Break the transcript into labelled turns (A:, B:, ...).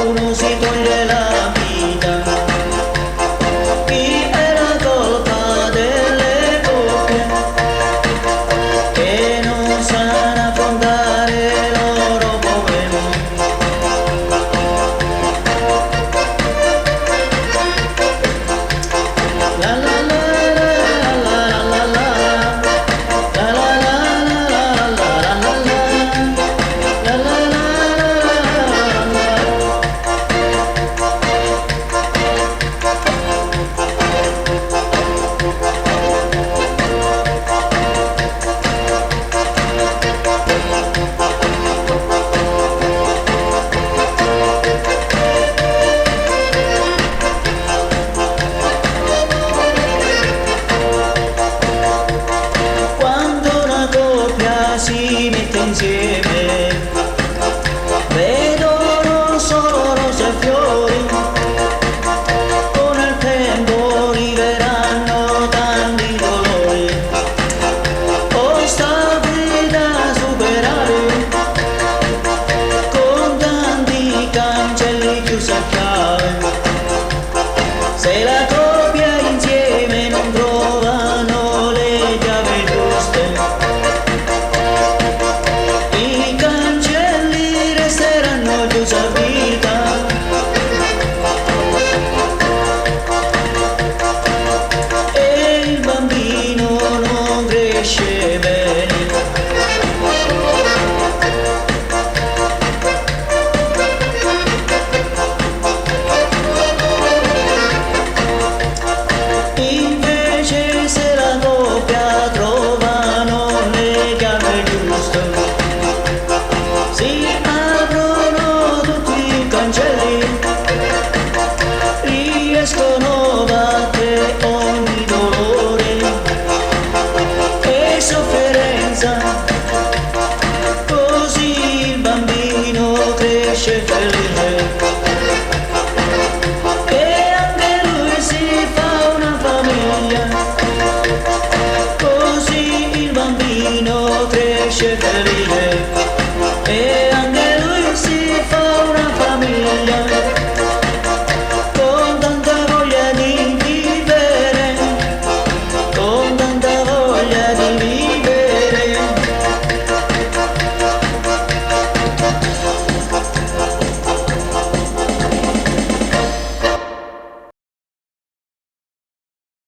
A: uno si toglie la vita. Chi è la colpa delle coppie che non sanno affrontare i loro problemi? La la la si mette insieme, vedono solo rose e fiori, con il tempo arriveranno tanti dolori, ostacoli da superare, con tanti cancelli chiusi a chiave. Se la coppia insieme non trovano le chiavi giuste, a vita. E il bambino non cresce bene. Invece se la coppia trovano le chiavi giuste, si aprono tutti i cancelli, riescono a battere ogni dolore e sofferenza, così il bambino cresce felice e anche lui si fa una famiglia, così il bambino cresce felice e anche lui si fa una famiglia.